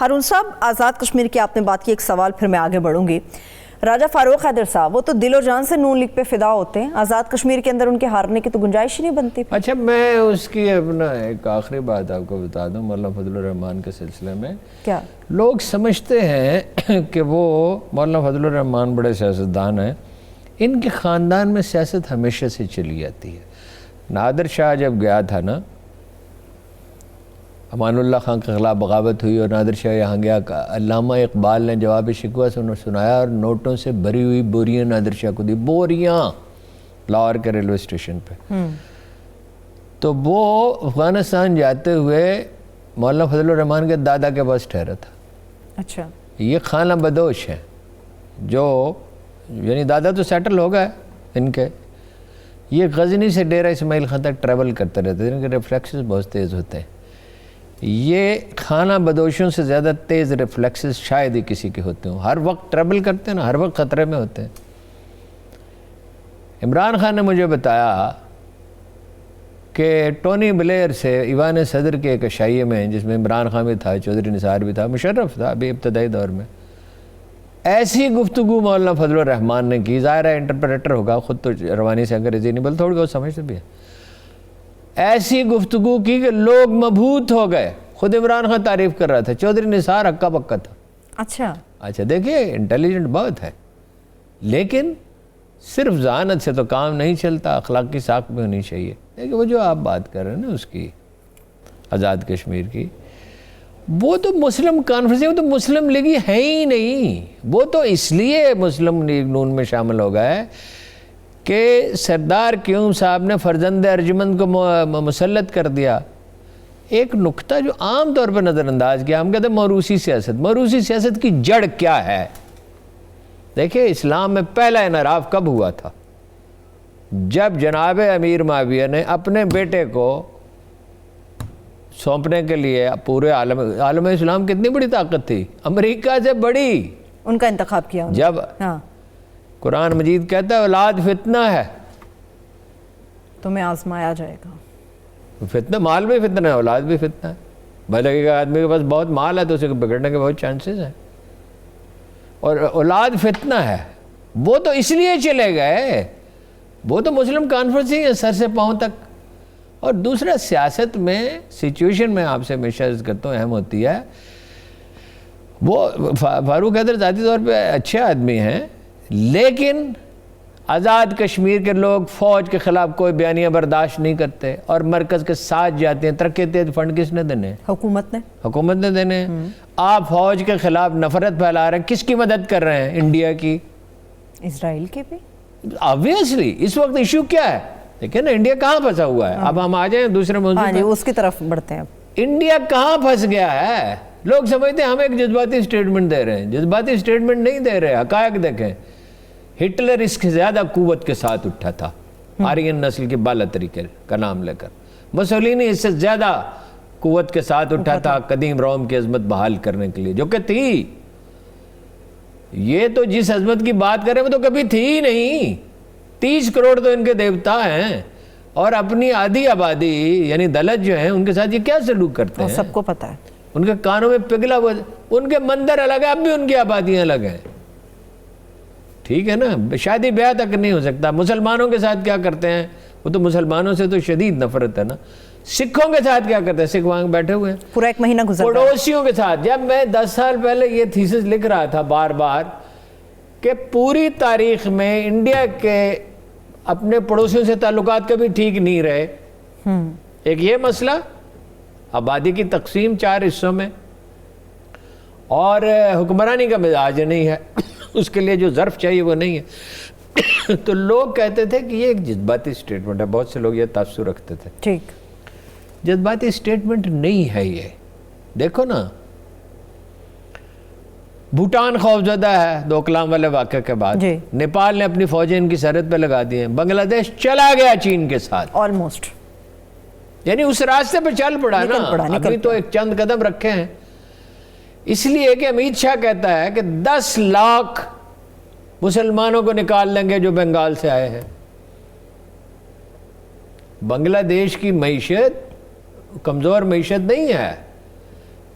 ہارون صاحب، آزاد کشمیر کی آپ نے بات کی، ایک سوال پھر میں آگے بڑھوں گی. راجہ فاروق حیدر صاحب وہ تو دل و جان سے نون لیگ پہ فدا ہوتے ہیں، آزاد کشمیر کے اندر ان کے ہارنے کی تو گنجائش ہی نہیں بنتی. اچھا، میں اس کی اپنا ایک آخری بات آپ کو بتا دوں مولانا فضل الرحمان کے سلسلے میں. کیا لوگ سمجھتے ہیں کہ وہ مولانا فضل الرحمان بڑے سیاستدان ہیں، ان کے خاندان میں سیاست ہمیشہ سے چلی آتی ہے. نادر شاہ جب گیا تھا نا، امان اللہ خان کے خلاف بغاوت ہوئی اور نادر شاہ یہاں گیا، علامہ اقبال نے جواب شکوہ سے انہوں سنایا اور نوٹوں سے بھری ہوئی بوریاں نادر شاہ کو دی، بوریاں، لاہور کے ریلوے اسٹیشن پہ. تو وہ افغانستان جاتے ہوئے مولانا فضل الرحمان کے دادا کے پاس ٹھہرا تھا. اچھا، یہ خانہ بدوش ہیں جو یعنی دادا تو سیٹل ہو گئے ان کے، یہ غزنی سے ڈیرہ اسماعیل خان تک ٹریول کرتے رہتے ہیں، ان کے ریفلیکسز بہت تیز ہوتے ہیں. یہ خانہ بدوشوں سے زیادہ تیز ریفلیکسز شاید ہی کسی کے ہوتے ہوں، ہر وقت ٹریول کرتے ہیں نا، ہر وقت خطرے میں ہوتے ہیں. عمران خان نے مجھے بتایا کہ ٹونی بلیئر سے ایوان صدر کے ایک عشائیے میں، جس میں عمران خان بھی تھا، چودھری نثار بھی تھا، مشرف تھا ابھی ابتدائی دور میں، ایسی گفتگو مولانا فضل الرحمان نے کی. ظاہر ہے انٹرپریٹر ہوگا، خود تو روانی سے انگریزی نہیں بولتے، تھوڑی بہت سمجھتے بھی ہے. ایسی گفتگو کی کہ لوگ مبہوت ہو گئے. خود عمران خان تعریف کر رہا تھا، چودھری نثار اکا پکا تھا. اچھا دیکھیے، انٹیلیجنٹ بہت ہے، لیکن صرف ذہانت سے تو کام نہیں چلتا، اخلاقی ساکھ بھی ہونی چاہیے. دیکھیے وہ جو آپ بات کر رہے ہیں نا اس کی، آزاد کشمیر کی، وہ تو مسلم کانفرنس، وہ تو مسلم لیگی ہے ہی نہیں. وہ تو اس لیے مسلم لیگ نون میں شامل ہو گئے کہ سردار قیوم صاحب نے فرزند ارجمند کو مسلط کر دیا. ایک نکتہ جو عام طور پر نظر انداز کیا، ہم کہتے ہیں موروثی سیاست. موروثی سیاست کی جڑ کیا ہے؟ دیکھیں اسلام میں پہلا انحراف کب ہوا تھا؟ جب جناب امیر معاویہ نے اپنے بیٹے کو سونپنے کے لیے پورے عالم اسلام کتنی بڑی طاقت تھی، امریکہ سے بڑی، ان کا انتخاب کیا. جب قرآن مجید کہتا ہے اولاد فتنہ ہے، تمہیں آزمایا جائے گا. فتنہ، مال بھی فتنہ ہے، اولاد بھی فتنہ ہے. بھلے کہ آدمی کے پاس بہت مال ہے تو اسے بگڑنے کے بہت چانسز ہیں، اور اولاد فتنہ ہے. وہ تو اس لیے چلے گئے، وہ تو مسلم کانفرنس ہی ہے سر سے پاؤں تک. اور دوسرا، سیاست میں سچویشن میں آپ سے ہمیشہ عرض کرتا ہوں اہم ہوتی ہے. وہ فاروق حیدر ذاتی طور پہ اچھے آدمی ہیں، لیکن آزاد کشمیر کے لوگ فوج کے خلاف کوئی بیانیہ برداشت نہیں کرتے اور مرکز کے ساتھ جاتے ہیں. ترقی تیز فنڈ کس نے دینے؟ حکومت نے دینے. آپ فوج کے خلاف نفرت پھیلا رہے ہیں، کس کی مدد کر رہے ہیں؟ انڈیا کی، اسرائیل کی بھی. آبویسلی اس وقت ایشو کیا ہے؟ دیکھیں نا انڈیا کہاں پھنسا ہوا ہے. اب ہم آ جائیں دوسرے موضوع پہ، اس کی طرف بڑھتے ہیں. انڈیا کہاں پھنس گیا ہے؟ لوگ سمجھتے ہیں ہم ایک جذباتی سٹیٹمنٹ دے رہے ہیں، جذباتی سٹیٹمنٹ نہیں دے رہے. حقائق دیکھیں، ہٹلر اس سے زیادہ قوت کے ساتھ اٹھا تھا، آرین نسل کے بالا طریقے کا نام لے کر. مسولینی اس سے زیادہ قوت کے ساتھ اٹھا تھا قدیم روم کی عظمت بحال کرنے کے لیے، جو کہ تھی. یہ تو جس عظمت کی بات کریں وہ تو کبھی تھی ہی نہیں. 30 کروڑ تو ان کے دیوتا ہیں، اور اپنی آدھی آبادی یعنی دلت جو ہیں ان کے ساتھ یہ کیا سلوک کرتے ہیں؟ سب کو پتہ ہے. ان کے کانوں میں پگھلا ہوا، ان کے مندر الگ ہے، اب بھی ان کی آبادیاں الگ ہیں. ٹھیک ہے نا، شادی بیاہ تک نہیں ہو سکتا. مسلمانوں کے ساتھ کیا کرتے ہیں؟ وہ تو مسلمانوں سے تو شدید نفرت ہے نا. سکھوں کے ساتھ کیا کرتے ہیں؟ سکھ وہاں بیٹھے ہوئے ہیں پورا 1 مہینہ گزر گیا. پڑوسیوں کے ساتھ. جب میں 10 سال پہلے یہ تھیسس لکھ رہا تھا بار بار کہ پوری تاریخ میں انڈیا کے اپنے پڑوسیوں سے تعلقات کبھی ٹھیک نہیں رہے. ایک یہ مسئلہ، آبادی کی تقسیم 4 حصوں میں، اور حکمرانی کا مزاج نہیں ہے، اس کے لیے جو ظرف چاہیے وہ نہیں ہے. تو لوگ کہتے تھے کہ یہ ایک جذباتی سٹیٹمنٹ ہے. بہت سے لوگ یہ تاثر رکھتے تھے. ٹھیک، جذباتی سٹیٹمنٹ نہیں ہے یہ. دیکھو نا، بھوٹان خوفزدہ ہے ڈوکلام والے واقعے کے بعد. نیپال نے اپنی فوجیں ان کی سرحد پہ لگا دی ہیں. بنگلہ دیش چلا گیا چین کے ساتھ آلموسٹ، یعنی اس راستے پہ چل پڑا نا. ابھی تو ایک چند قدم رکھے ہیں. اس لیے کہ امیت شاہ کہتا ہے کہ 10 لاکھ مسلمانوں کو نکال لیں گے جو بنگال سے آئے ہیں. بنگلہ دیش کی معیشت کمزور معیشت نہیں ہے.